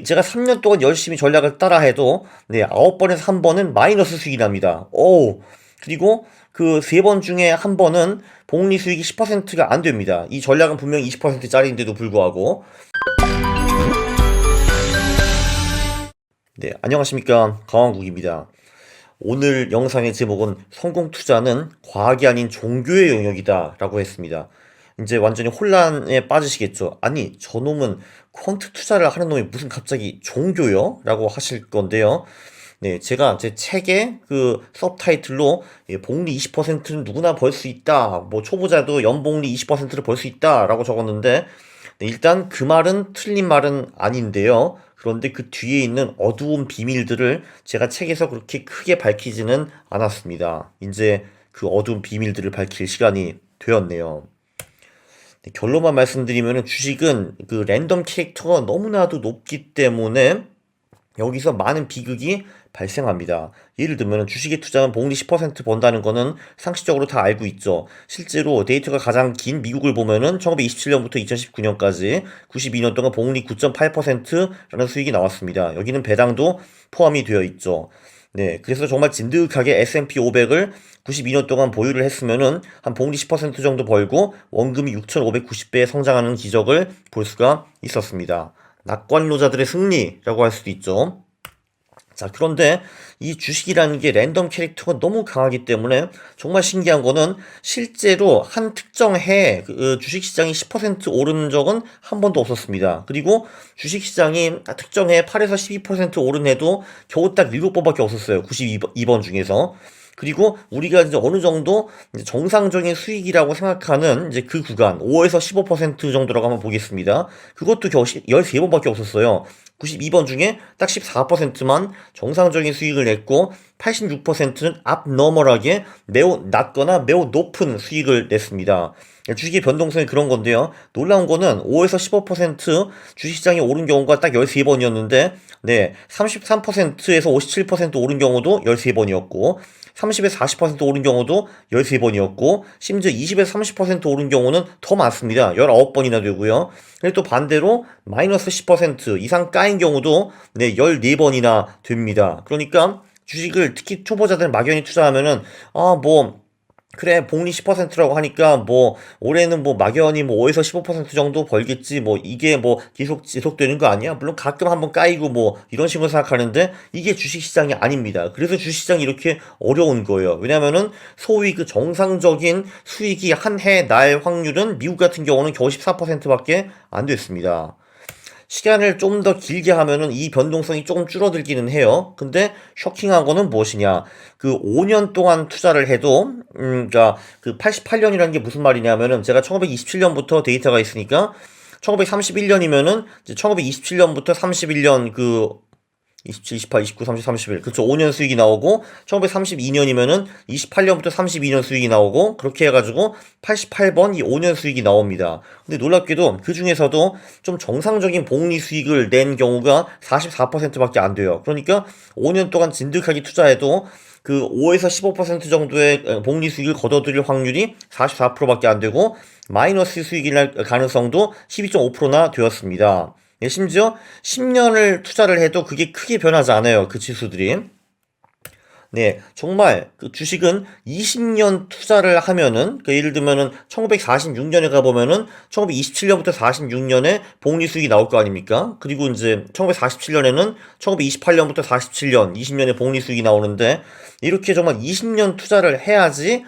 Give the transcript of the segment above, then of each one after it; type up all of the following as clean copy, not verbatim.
제가 3년 동안 열심히 전략을 따라 해도, 9번에서 1번은 마이너스 수익이 납니다. 그리고 그 3번 중에 1번은 복리 수익이 10%가 안 됩니다. 이 전략은 분명히 20%짜리인데도 불구하고. 네, 안녕하십니까. 강원국입니다. 오늘 영상의 제목은 성공 투자는 과학이 아닌 종교의 영역이다 라고 했습니다. 이제 완전히 혼란에 빠지시겠죠. 아니, 저놈은 퀀트 투자를 하는 놈이 무슨 갑자기 종교요? 라고 하실 건데요. 네, 제가 제 책에 그 서브타이틀로 복리 20%는 누구나 벌 수 있다. 뭐 초보자도 연복리 20%를 벌 수 있다 라고 적었는데, 일단 그 말은 틀린 말은 아닌데요. 그런데 그 뒤에 있는 어두운 비밀들을 제가 책에서 그렇게 크게 밝히지는 않았습니다. 이제 그 어두운 비밀들을 밝힐 시간이 되었네요. 결론만 말씀드리면 주식은 그 랜덤 캐릭터가 너무나도 높기 때문에 여기서 많은 비극이 발생합니다. 예를 들면 주식에 투자하면 복리 10% 번다는 거는 상식적으로 다 알고 있죠. 실제로 데이터가 가장 긴 미국을 보면은 1927년부터 2019년까지 92년 동안 복리 9.8%라는 수익이 나왔습니다. 여기는 배당도 포함이 되어 있죠. 네, 그래서 정말 진득하게 S&P 500을 92년 동안 보유를 했으면은 한 복리 10% 정도 벌고 원금이 6,590배에 성장하는 기적을 볼 수가 있었습니다. 낙관론자들의 승리라고 할 수도 있죠. 자, 그런데 이 주식이라는 게 랜덤 캐릭터가 너무 강하기 때문에 정말 신기한 거는 실제로 한 특정 해에 주식시장이 10% 오른 적은 한 번도 없었습니다. 그리고 주식시장이 특정 해에 8에서 12% 오른 해도 겨우 딱 7번밖에 없었어요. 92번 중에서. 그리고 우리가 이제 어느 정도 이제 정상적인 수익이라고 생각하는 이제 그 구간 5에서 15% 정도라고 한번 보겠습니다. 그것도 겨우 13번밖에 없었어요. 92번 중에 딱 14%만 정상적인 수익을 냈고 86%는 abnormal하게 매우 낮거나 매우 높은 수익을 냈습니다. 주식의 변동성이 그런 건데요. 놀라운 거는 5에서 15% 주식시장이 오른 경우가 딱 13번이었는데 33%에서 57% 오른 경우도 13번이었고 30에서 40% 오른 경우도 13번이었고 심지어 20에서 30% 오른 경우는 더 많습니다. 19번이나 되고요. 그리고 또 반대로 마이너스 10% 이상 까인 경우도 14번이나 됩니다. 그러니까 주식을 특히 초보자들 막연히 투자하면은 그래 복리 10%라고 하니까 뭐 올해는 뭐 막연히 뭐 5에서 15% 정도 벌겠지 뭐 이게 뭐 계속 지속되는 거 아니야? 물론 가끔 한번 까이고 뭐 이런 식으로 생각하는데 이게 주식시장이 아닙니다. 그래서 주식시장이 이렇게 어려운 거예요. 왜냐면은 소위 그 정상적인 수익이 한 해 날 확률은 미국 같은 경우는 겨우 14%밖에 안 됐습니다. 시간을 좀 더 길게 하면은 이 변동성이 조금 줄어들기는 해요. 근데 쇼킹한 거는 무엇이냐? 그 5년 동안 투자를 해도, 그러니까 그 88년이라는 게 무슨 말이냐면은 제가 1927년부터 데이터가 있으니까 1931년이면은 이제 1927년부터 31년 27, 28, 29, 30, 31. 그쵸. 5년 수익이 나오고, 1932년이면은 28년부터 32년 수익이 나오고, 그렇게 해가지고 88번 이 5년 수익이 나옵니다. 근데 놀랍게도 그 중에서도 좀 정상적인 복리 수익을 낸 경우가 44%밖에 안 돼요. 그러니까 5년 동안 진득하게 투자해도 그 5에서 15% 정도의 복리 수익을 거둬들일 확률이 44%밖에 안 되고, 마이너스 수익이 날 가능성도 12.5%나 되었습니다. 심지어 10년을 투자를 해도 그게 크게 변하지 않아요. 그 지수들이. 정말 그 주식은 20년 투자를 하면은 예를 들면은 1946년에 가보면은 1927년부터 46년에 복리 수익이 나올 거 아닙니까? 그리고 이제 1947년에는 1928년부터 47년 20년에 복리 수익이 나오는데 이렇게 정말 20년 투자를 해야지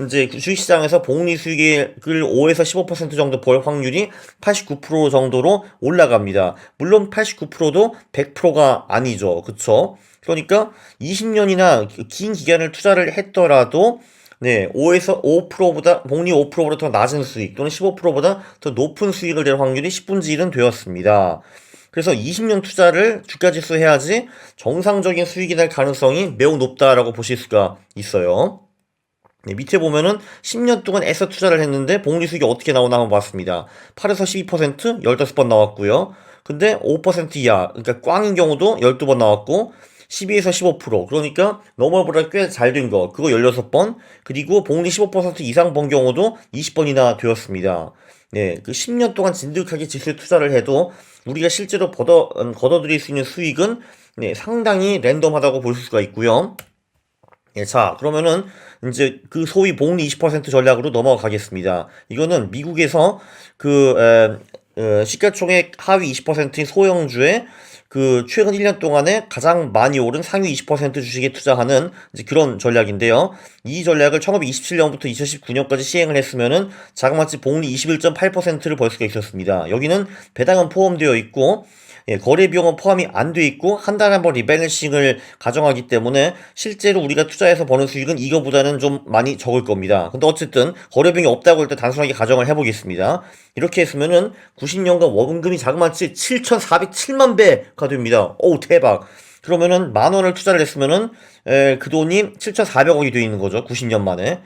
이제 주식시장에서 복리 수익을 5에서 15% 정도 벌 확률이 89% 정도로 올라갑니다. 물론 89%도 100%가 아니죠. 그쵸? 그러니까 20년이나 긴 기간을 투자를 했더라도 5에서 5%보다, 복리 5%보다 더 낮은 수익 또는 15%보다 더 높은 수익을 낼 확률이 10분의 1은 되었습니다. 그래서 20년 투자를 주가지수 해야지 정상적인 수익이 날 가능성이 매우 높다라고 보실 수가 있어요. 밑에 보면은 10년 동안 애써 투자를 했는데 복리 수익이 어떻게 나오나 한번 봤습니다. 8에서 12% 15번 나왔고요. 근데 5% 이하, 그러니까 꽝인 경우도 12번 나왔고 12에서 15%. 그러니까 너머보다 꽤 잘 된 거. 그거 16번. 그리고 복리 15% 이상 번 경우도 20번이나 되었습니다. 네, 그 10년 동안 진득하게 지수에 투자를 해도 우리가 실제로 걷어들일 수 있는 수익은 네, 상당히 랜덤하다고 볼 수가 있고요. 예, 자, 그러면은 이제 그 소위 복리 20% 전략으로 넘어가겠습니다. 이거는 미국에서 그 시가총액 하위 20%인 소형주에 그 최근 1년 동안에 가장 많이 오른 상위 20% 주식에 투자하는 이제 그런 전략인데요. 이 전략을 1927년부터 2019년까지 시행을 했으면은 자그마치 복리 21.8%를 벌 수가 있었습니다. 여기는 배당은 포함되어 있고 예, 거래 비용은 포함이 안 돼 있고 한 달에 한 번 리밸런싱을 가정하기 때문에 실제로 우리가 투자해서 버는 수익은 이거보다는 좀 많이 적을 겁니다. 근데 어쨌든 거래 비용이 없다고 할 때 단순하게 가정을 해보겠습니다. 이렇게 했으면은 90년간 원금이 자그마치 7,407만 배가 됩니다. 오, 대박. 그러면은 만 원을 투자를 했으면은 그 돈이 7,400억이 되어 있는 거죠. 90년 만에.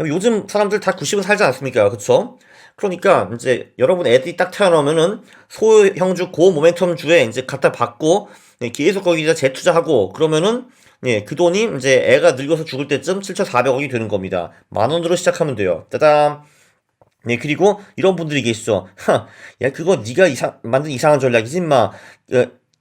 요즘 사람들 다 90은 살지 않습니까? 그쵸? 그러니까 이제 여러분 애들이 딱 태어나면은 소형주 고모멘텀 주에 이제 갖다 받고 네, 계속 거기다 재투자하고 그러면은 예, 그 돈이 이제 애가 늙어서 죽을 때쯤 7,400억이 되는 겁니다. 만 원으로 시작하면 돼요. 따단. 네, 그리고 이런 분들이 계시죠. 야, 그거 네가 만든 이상한 전략이지, 임마.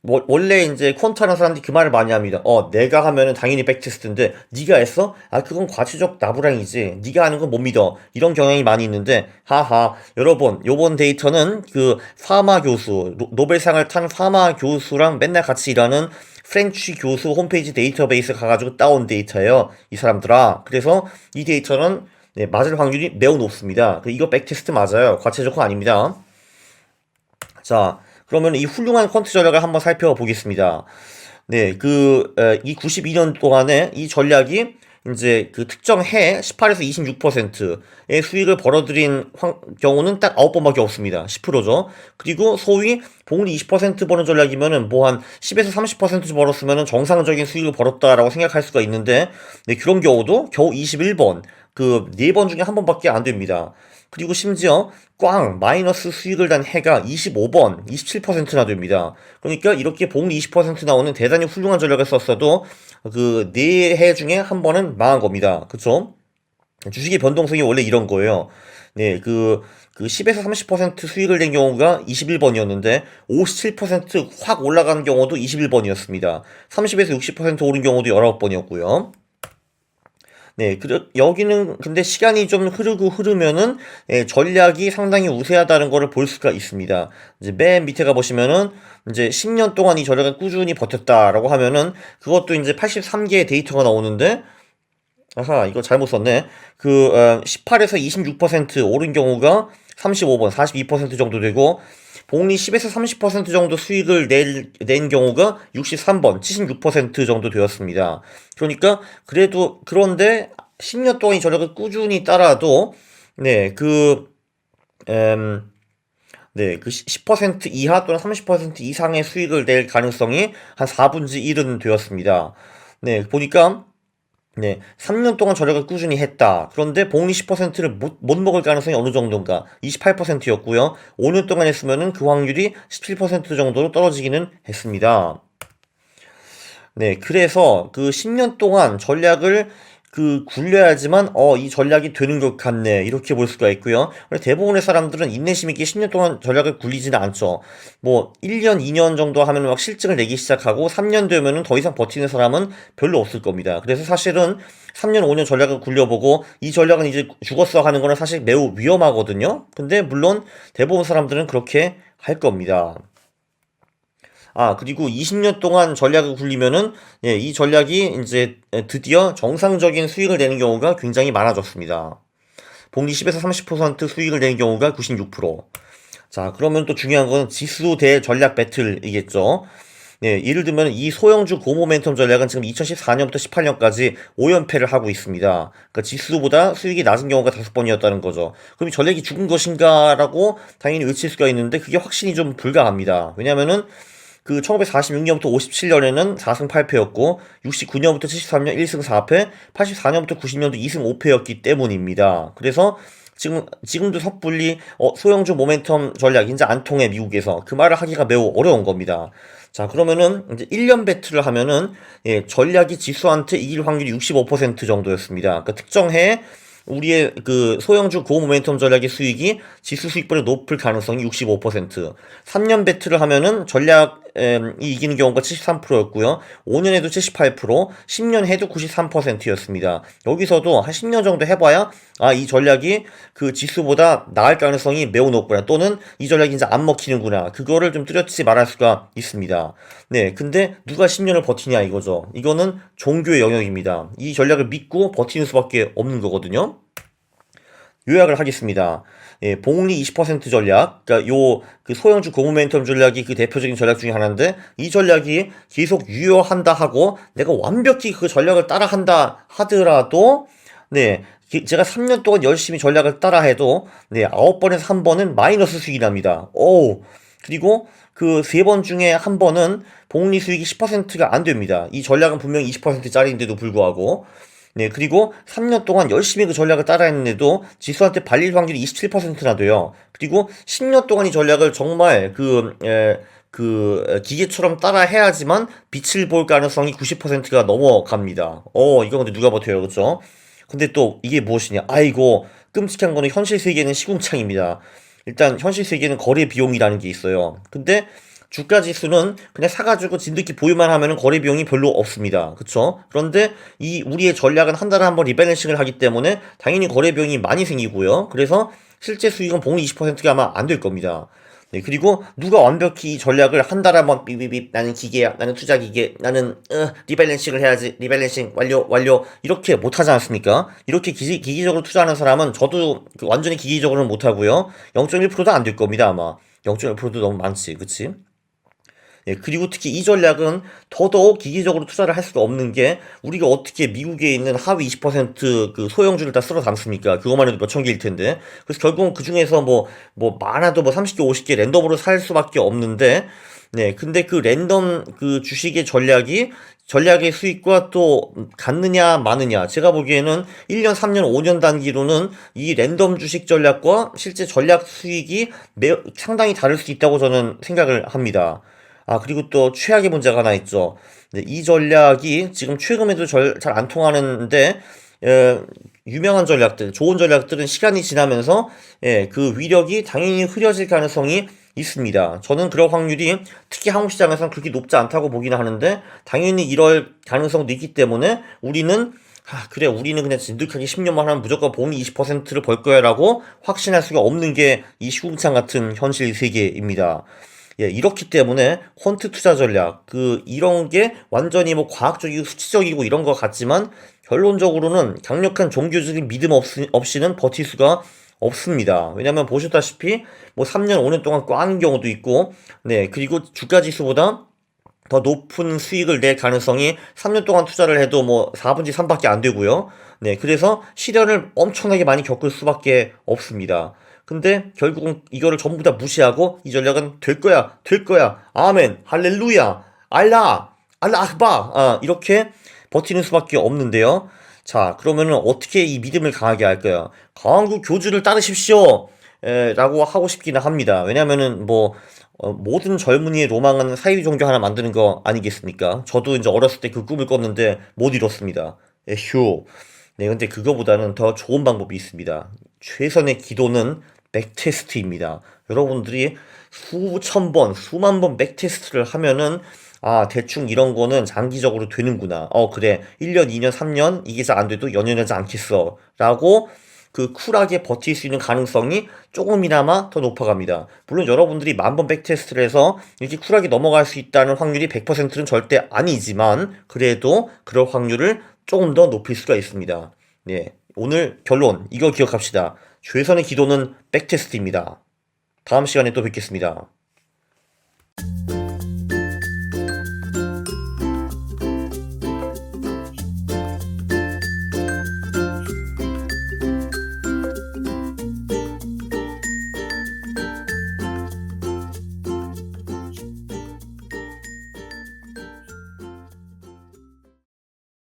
원래 이제 퀀트 하는 사람들이 그 말을 많이 합니다. 내가 하면은 당연히 백테스트인데 네가 했어? 아, 그건 과추적 나부랑이지. 네가 하는 건 못 믿어. 이런 경향이 많이 있는데 하하, 여러분, 요번 데이터는 그 파마 교수, 노벨상을 탄 파마 교수랑 맨날 같이 일하는 프렌치 교수 홈페이지 데이터베이스 가가지고 따온 데이터예요. 이 사람들아. 그래서 이 데이터는 네, 맞을 확률이 매우 높습니다. 이거 백테스트 맞아요. 과체조건 아닙니다. 자, 그러면 이 훌륭한 퀀트 전략을 한번 살펴보겠습니다. 네, 이 92년 동안에 이 전략이 이제 그 특정 해 18에서 26%의 수익을 벌어들인 경우는 딱 9번밖에 없습니다. 10%죠. 그리고 소위 복리 20% 버는 전략이면은 뭐 한 10에서 30% 벌었으면은 정상적인 수익을 벌었다라고 생각할 수가 있는데, 네, 그런 경우도 겨우 21번, 그 4번 중에 한 번밖에 안 됩니다. 그리고 심지어 꽝 마이너스 수익을 단 해가 25번, 27%나 됩니다. 그러니까 이렇게 복리 20% 나오는 대단히 훌륭한 전략을 썼어도 그 4해 중에 한 번은 망한 겁니다. 그쵸? 주식의 변동성이 원래 이런 거예요. 네, 10에서 30% 수익을 낸 경우가 21번이었는데 57%확 올라간 경우도 21번이었습니다. 30에서 60% 오른 경우도 19번이었고요. 네, 여기는 근데 시간이 좀 흐르면은 전략이 상당히 우세하다는 것을 볼 수가 있습니다. 이제 맨 밑에 가보시면은 이제 10년 동안 이 전략을 꾸준히 버텼다라고 하면은 그것도 이제 83개의 데이터가 나오는데 아하, 이거 잘못 썼네. 18에서 26% 오른 경우가 35번, 42% 정도 되고 복리 10에서 30% 정도 수익을 낸 경우가 63번, 76% 정도 되었습니다. 그러니까 그런데 10년 동안 이 전략을 꾸준히 따라도 네, 네, 10% 이하 또는 30% 이상의 수익을 낼 가능성이 한 4분의 1은 되었습니다. 네, 보니까 네, 3년 동안 전략을 꾸준히 했다. 그런데 복리 10%를 못 먹을 가능성이 어느 정도인가? 28%였고요. 5년 동안 했으면은 그 확률이 17% 정도로 떨어지기는 했습니다. 네, 그래서 그 10년 동안 전략을 굴려야지만 이 전략이 되는 것 같네 이렇게 볼 수가 있고요. 대부분의 사람들은 인내심 있게 10년 동안 전략을 굴리지는 않죠. 뭐 1년, 2년 정도 하면 막 실증을 내기 시작하고 3년 되면은 더 이상 버티는 사람은 별로 없을 겁니다. 그래서 사실은 3년, 5년 전략을 굴려보고 이 전략은 이제 죽었어 하는 거는 사실 매우 위험하거든요. 근데 물론 대부분 사람들은 그렇게 할 겁니다. 그리고 20년 동안 전략을 굴리면은, 예, 이 전략이 이제 드디어 정상적인 수익을 내는 경우가 굉장히 많아졌습니다. 복리 10에서 30% 수익을 내는 경우가 96%. 자, 그러면 또 중요한 건 지수 대 전략 배틀이겠죠. 네, 예를 들면 이 소형주 고모멘텀 전략은 지금 2014년부터 18년까지 5연패를 하고 있습니다. 그러니까 지수보다 수익이 낮은 경우가 5번이었다는 거죠. 그럼 이 전략이 죽은 것인가라고 당연히 의칠 수가 있는데 그게 확신이 좀 불가합니다. 왜냐면은 1946년부터 57년에는 4승 8패였고 69년부터 73년 1승 4패, 84년부터 90년도 2승 5패였기 때문입니다. 그래서 지금도 섣불리 소형주 모멘텀 전략 이제 안 통해 미국에서 그 말을 하기가 매우 어려운 겁니다. 자, 그러면은 이제 1년 배트를 하면은 전략이 지수한테 이길 확률이 65% 정도였습니다. 그러니까 특정해 우리의 그 소형주 고모멘텀 전략의 수익이 지수 수익보다 높을 가능성이 65%. 3년 배트를 하면은 전략이 이기는 경우가 73%였고요. 5년에도 78%, 10년 해도 93%였습니다. 여기서도 한 10년 정도 해봐야 이 전략이 그 지수보다 나을 가능성이 매우 높구나. 또는 이 전략이 이제 안 먹히는구나. 그거를 좀 뚜렷이 말할 수가 있습니다. 네, 근데 누가 10년을 버티냐 이거죠. 이거는 종교의 영역입니다. 이 전략을 믿고 버티는 수밖에 없는 거거든요. 요약을 하겠습니다. 복리 20% 전략, 그러니까 그 소형주 고모멘텀 전략이 그 대표적인 전략 중에 하나인데, 이 전략이 계속 유효한다 하고 내가 완벽히 그 전략을 따라한다 하더라도, 네, 제가 3년 동안 열심히 전략을 따라 해도, 네, 9번에서 1번은 마이너스 수익이 납니다. 그리고 그 3번 중에 1번은 복리 수익이 10%가 안 됩니다. 이 전략은 분명히 20%짜리인데도 불구하고. 네, 그리고 3년 동안 열심히 그 전략을 따라했는데도 지수한테 발릴 확률이 27%나 돼요. 그리고 10년 동안 이 전략을 정말 기계처럼 따라 해야지만 빛을 볼 가능성이 90%가 넘어갑니다. 이거 근데 누가 버텨요, 그쵸? 근데 또 이게 무엇이냐? 아이고, 끔찍한 거는 현실 세계는 시궁창입니다. 일단 현실 세계는 거래 비용이라는 게 있어요. 근데 주가 지수는 그냥 사가지고 진득히 보유만 하면은 거래 비용이 별로 없습니다. 그쵸? 그런데 이 우리의 전략은 한 달에 한 번 리밸런싱을 하기 때문에 당연히 거래 비용이 많이 생기고요. 그래서 실제 수익은 복리 20%가 아마 안 될 겁니다. 네, 그리고 누가 완벽히 이 전략을 한 달에 한 번 삐삐삐 나는 기계야, 나는 투자 기계, 나는 리밸런싱을 해야지, 리밸런싱 완료 이렇게 못하지 않습니까? 이렇게 기계적으로 투자하는 사람은 저도 완전히 기계적으로는 못하고요. 0.1%도 안 될 겁니다 아마. 0.1%도 너무 많지, 그치? 그리고 특히 이 전략은 더더욱 기계적으로 투자를 할 수가 없는 게 우리가 어떻게 미국에 있는 하위 20%그 소형주를 다 쓸어 담습니까? 그것만 해도 몇천 개일 텐데. 그래서 결국은 그 중에서 많아도 30개, 50개 랜덤으로 살 수밖에 없는데, 네. 근데 그 랜덤 그 주식의 전략의 수익과 또 같느냐 마느냐. 제가 보기에는 1년, 3년, 5년 단기로는 이 랜덤 주식 전략과 실제 전략 수익이 상당히 다를 수 있다고 저는 생각을 합니다. 그리고 또 최악의 문제가 하나 있죠. 네, 이 전략이 지금 최근에도 잘 안 통하는데, 유명한 전략들, 좋은 전략들은 시간이 지나면서, 그 위력이 당연히 흐려질 가능성이 있습니다. 저는 그럴 확률이 특히 한국 시장에서는 그렇게 높지 않다고 보기는 하는데, 당연히 이럴 가능성도 있기 때문에 우리는 그래, 우리는 그냥 진득하게 10년만 하면 무조건 복리 20%를 벌 거야라고 확신할 수가 없는 게 이 시궁창 같은 현실 세계입니다. 이렇기 때문에 퀀트 투자 전략, 이런 게 완전히 과학적이고 수치적이고 이런 것 같지만 결론적으로는 강력한 종교적인 믿음 없이는 버틸 수가 없습니다. 왜냐면 보셨다시피 3년, 5년 동안 꽈는 경우도 있고, 네, 그리고 주가 지수보다 더 높은 수익을 낼 가능성이 3년 동안 투자를 해도 4분의 3밖에 안 되고요. 네, 그래서 시련을 엄청나게 많이 겪을 수밖에 없습니다. 근데 결국은 이거를 전부 다 무시하고 이 전략은 될 거야, 아멘, 할렐루야, 알라 아크바, 이렇게 버티는 수밖에 없는데요. 자, 그러면은 어떻게 이 믿음을 강하게 할까요? 강한국 교주를 따르십시오. 라고 하고 싶기는 합니다. 왜냐면은 모든 젊은이의 로망은 사이비 종교 하나 만드는 거 아니겠습니까? 저도 이제 어렸을 때 그 꿈을 꿨는데 못 이뤘습니다. 에휴. 네, 근데 그거보다는 더 좋은 방법이 있습니다. 최선의 기도는 백테스트입니다. 여러분들이 수천 번, 수만 번 백테스트를 하면은 대충 이런 거는 장기적으로 되는구나. 그래. 1년, 2년, 3년 이게 잘 안 돼도 연연하지 않겠어. 라고 그 쿨하게 버틸 수 있는 가능성이 조금이나마 더 높아갑니다. 물론 여러분들이 10,000번 백테스트를 해서 이렇게 쿨하게 넘어갈 수 있다는 확률이 100%는 절대 아니지만 그래도 그럴 확률을 조금 더 높일 수가 있습니다. 네, 오늘 결론 이거 기억합시다. 최선의 기도는 백테스트입니다. 다음 시간에 또 뵙겠습니다.